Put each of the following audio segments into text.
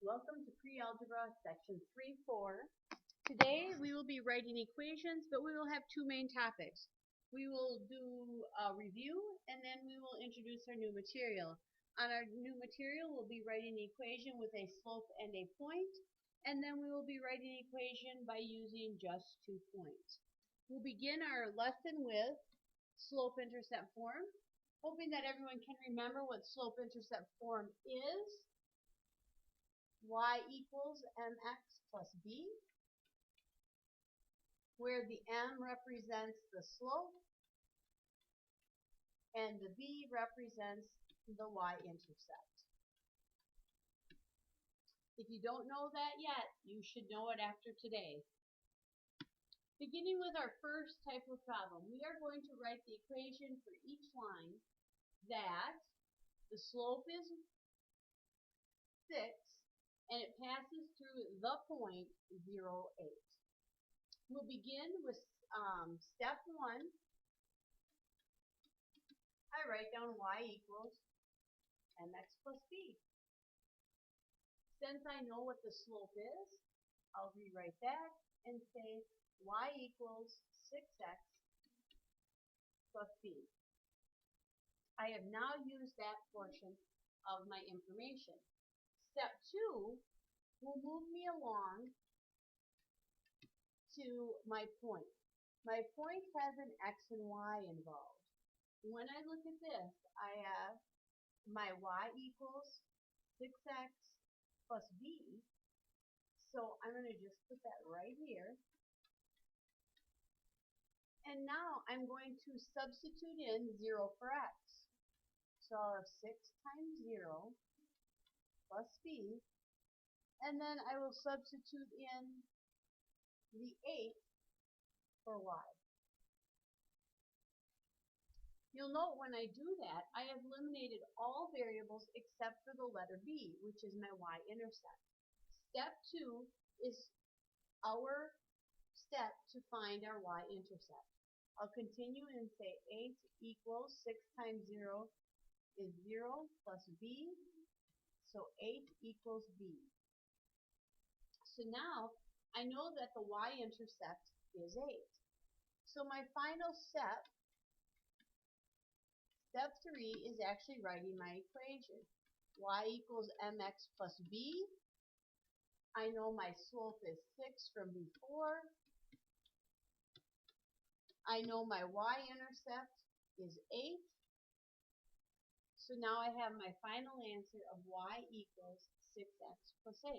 Welcome to Pre-Algebra Section 3-4. Today we will be writing equations, but we will have two main topics. We will do a review and then we will introduce our new material. On our new material we'll be writing an equation with a slope and a point, and then we will be writing an equation by using just 2 points. We'll begin our lesson with slope-intercept form, hoping that everyone can remember what slope-intercept form is. Y equals mx plus b, where the m represents the slope and the b represents the y-intercept. If you don't know that yet, you should know it after today. Beginning with our first type of problem, we are going to write the equation for each line that the slope is 6 and it passes through the point 0, 8. We'll begin with step 1. I write down y equals mx plus b. Since I know what the slope is, I'll rewrite that and say y equals 6x plus b. I have now used that portion of my information. Step 2 will move me along to my point. My point has an x and y involved. When I look at this, I have my y equals 6x plus b. So I'm going to just put that right here. And now I'm going to substitute in 0 for x. So I'll have 6 times 0 plus b. And then I will substitute in the 8 for y. You'll note when I do that, I have eliminated all variables except for the letter b, which is my y-intercept. Step 2 is our step to find our y-intercept. I'll continue and say 8 equals 6 times 0 is 0 plus b, so 8 equals b. So now I know that the y-intercept is 8. So my final step, step 3, is actually writing my equation. Y equals mx plus b. I know my slope is 6 from before. I know my y-intercept is 8. So now I have my final answer of y equals 6x plus 8.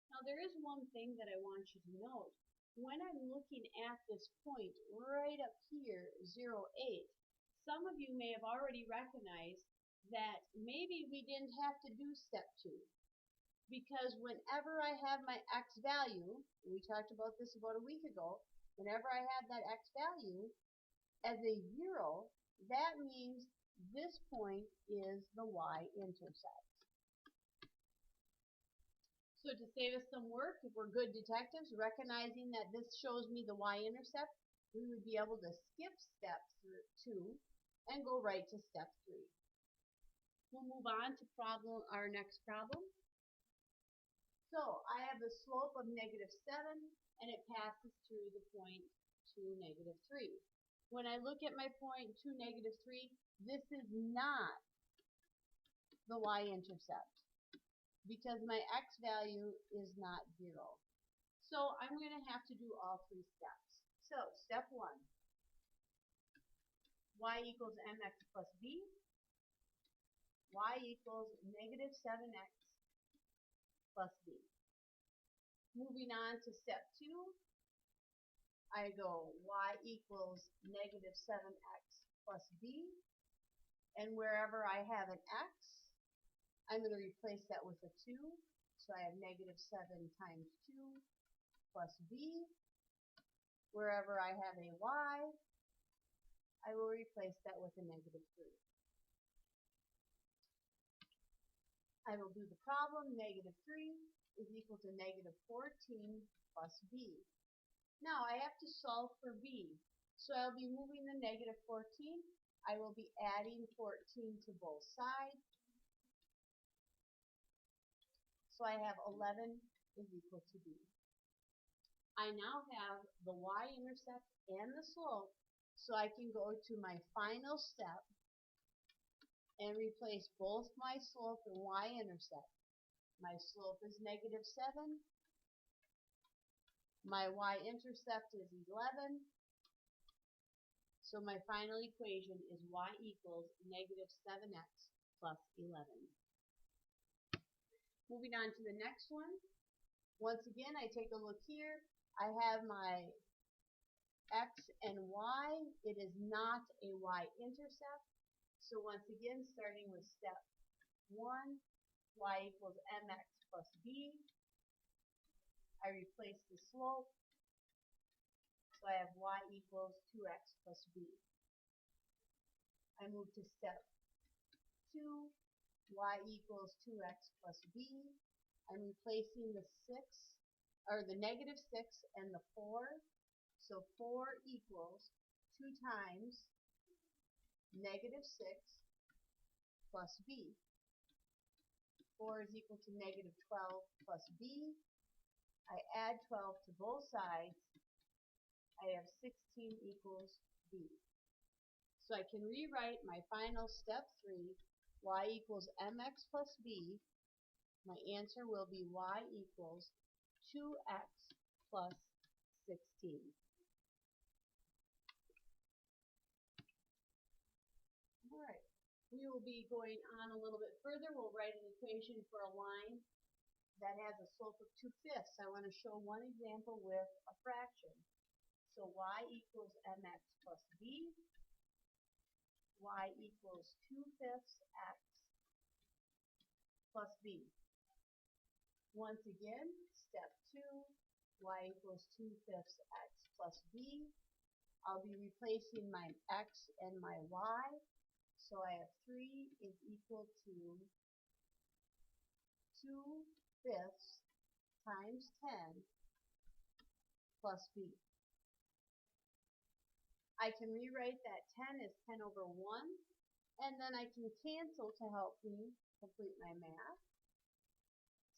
Now there is one thing that I want you to note. When I'm looking at this point right up here, 0, 8, some of you may have already recognized that maybe we didn't have to do step 2. Because whenever I have my x value, and we talked about this about a week ago, whenever I have that x value as a 0, that means this point is the y-intercept. So to save us some work, if we're good detectives, recognizing that this shows me the y-intercept, we would be able to skip step 2 and go right to step 3. We'll move on to our next problem. So I have the slope of -7 and it passes through the point 2, -3. When I look at my point 2, -3, this is not the y-intercept because my x value is not 0. So I'm going to have to do all 3 steps. So step 1, y equals mx plus b, y equals -7x plus b. Moving on to step 2, I go y equals -7x plus b, and wherever I have an x, I'm going to replace that with a 2, so I have -7 times 2 plus b. Wherever I have a y, I will replace that with a -3. I will do the problem. -3 is equal to -14 plus b. Now I have to solve for b, so I'll be moving the -14. I will be adding 14 to both sides. So I have 11 is equal to b. I now have the y-intercept and the slope, so I can go to my final step and replace both my slope and y-intercept. My slope is negative 7. My y-intercept is 11. So my final equation is y equals negative 7x plus 11. Moving on to the next one. Once again, I take a look here. I have my x and y. It is not a y-intercept. So once again, starting with step 1, y equals mx plus b. I replace the slope. So I have y equals 2x plus b. I move to step 2, y equals 2x plus b. I'm replacing the 6, or the negative 6 and the 4. So 4 equals 2 times negative 6 plus b. 4 is equal to negative 12 plus b. I add 12 to both sides. I have 16 equals b. So I can rewrite my final step 3, y equals mx plus b. My answer will be y equals 2x plus 16. All right, we will be going on a little bit further. We'll write an equation for a line that has a slope of 2/5. I want to show one example with a fraction. So y equals mx plus b. Y equals 2/5 x plus b. Once again, step 2, y equals 2/5 x plus b. I'll be replacing my x and my y. So I have 3 is equal to 2/5 times 10 plus b. I can rewrite that 10 as 10 over 1, and then I can cancel to help me complete my math.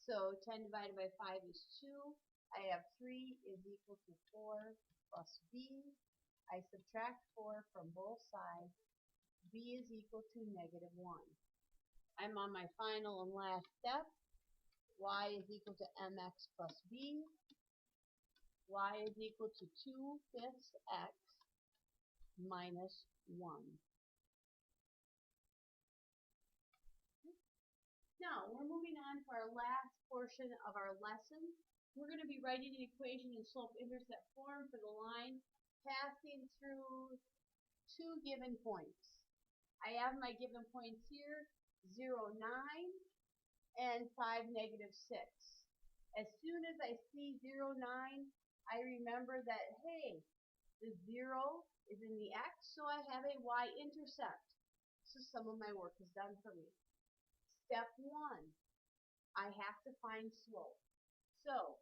So 10 divided by 5 is 2. I have 3 is equal to 4 plus b. I subtract 4 from both sides. b is equal to negative 1. I'm on my final and last step. Y is equal to mx plus b. Y is equal to 2/5 x minus 1. Now, we're moving on to our last portion of our lesson. We're going to be writing an equation in slope-intercept form for the line passing through 2 given points. I have my given points here, 0, 9, and 5, negative 6. As soon as I see 0, 9, I remember that, hey, the 0 is in the x, so I have a y-intercept. So some of my work is done for me. Step 1, I have to find slope. So,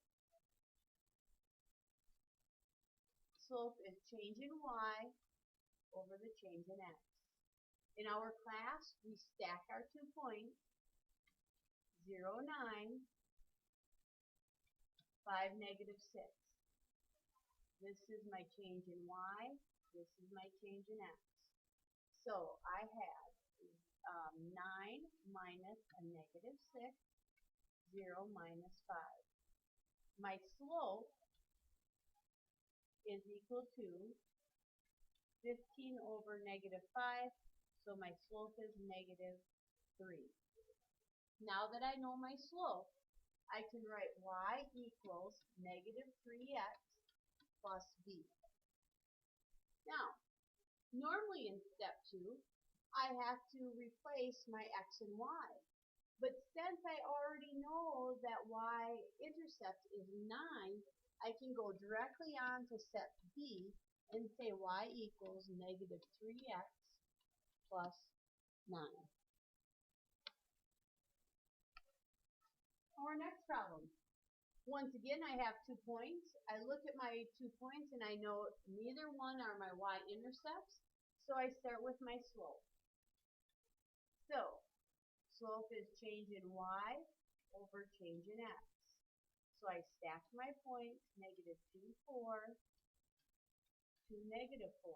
slope is change in y over the change in x. In our class, we stack our 2 points, 0, 9, 5, negative 6. This is my change in y. This is my change in x. So I have 9 minus a negative 6, 0 minus 5. My slope is equal to 15 over negative 5, so my slope is negative 3. Now that I know my slope, I can write y equals negative 3x plus b. Now, normally in step 2, I have to replace my x and y. But since I already know that y-intercept is 9, I can go directly on to step b and say y equals negative 3x plus 9. Our next problem. Once again, I have 2 points. I look at my 2 points and I know neither one are my y-intercepts, so I start with my slope. So, slope is change in y over change in x. So I stack my points, negative 2, 4, 2, negative 4.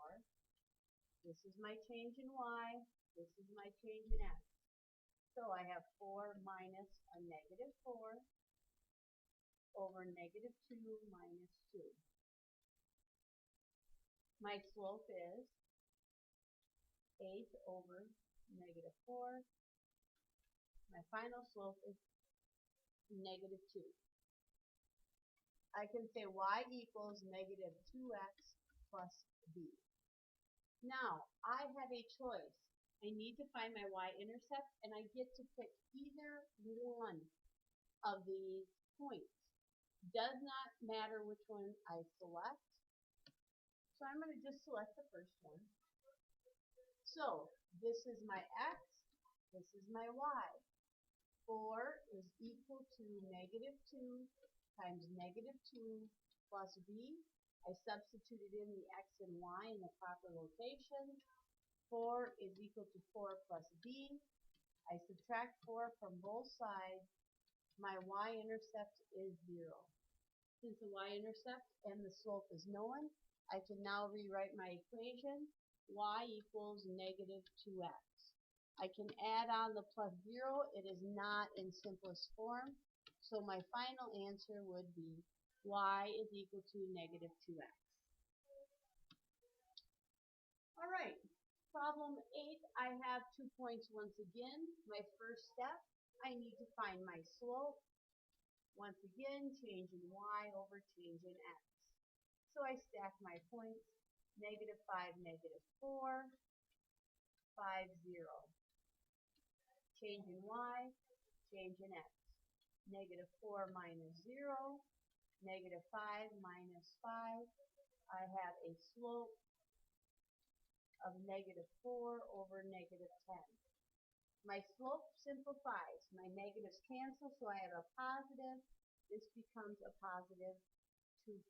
This is my change in y. This is my change in x. So I have 4 minus a negative 4 over negative 2 minus 2. My slope is 8 over negative 4. My final slope is negative 2. I can say y equals negative 2x plus b. Now, I have a choice. I need to find my y-intercept, and I get to pick either one of these points. Does not matter which one I select. So I'm going to just select the first one. So this is my x, this is my y. 4 is equal to negative 2 times negative 2 plus b. I substituted in the x and y in the proper location. 4 is equal to 4 plus b. I subtract 4 from both sides. My y-intercept is 0. Since the y-intercept and the slope is known, I can now rewrite my equation. Y equals negative 2x. I can add on the plus 0. It is not in simplest form. So my final answer would be y is equal to negative 2x. All right. Problem 8, I have 2 points once again. My first step, I need to find my slope. Once again, change in y over change in x. So I stack my points, negative 5, negative 4, 5, 0. Change in y, change in x. Negative 4 minus 0, negative 5 minus 5. I have a slope of negative 4 over negative 10. My slope simplifies. My negatives cancel, so I have a positive. This becomes a positive 2/5.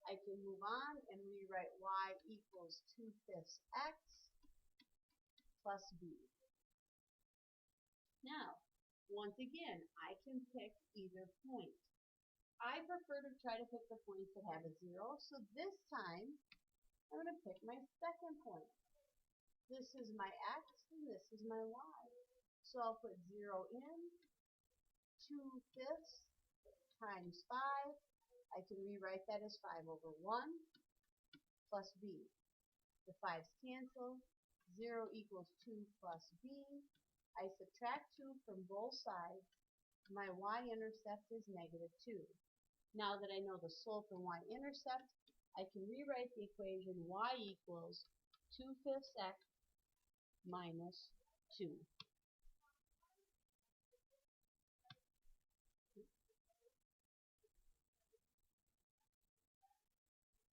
I can move on and rewrite y equals 2/5 x plus b. Now, once again, I can pick either point. I prefer to try to pick the points that have a 0, so this time I'm going to pick my second point. This is my x and this is my y. So I'll put 0 in, 2/5 times 5. I can rewrite that as 5 over 1 plus b. The 5's cancel. 0 equals 2 plus b. I subtract 2 from both sides. My y-intercept is negative 2. Now that I know the slope and y-intercept, I can rewrite the equation y equals 2/5 x minus 2.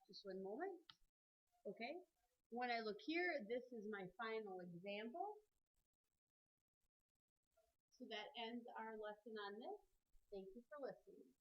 Just one moment. Okay. When I look here, this is my final example. So that ends our lesson on this. Thank you for listening.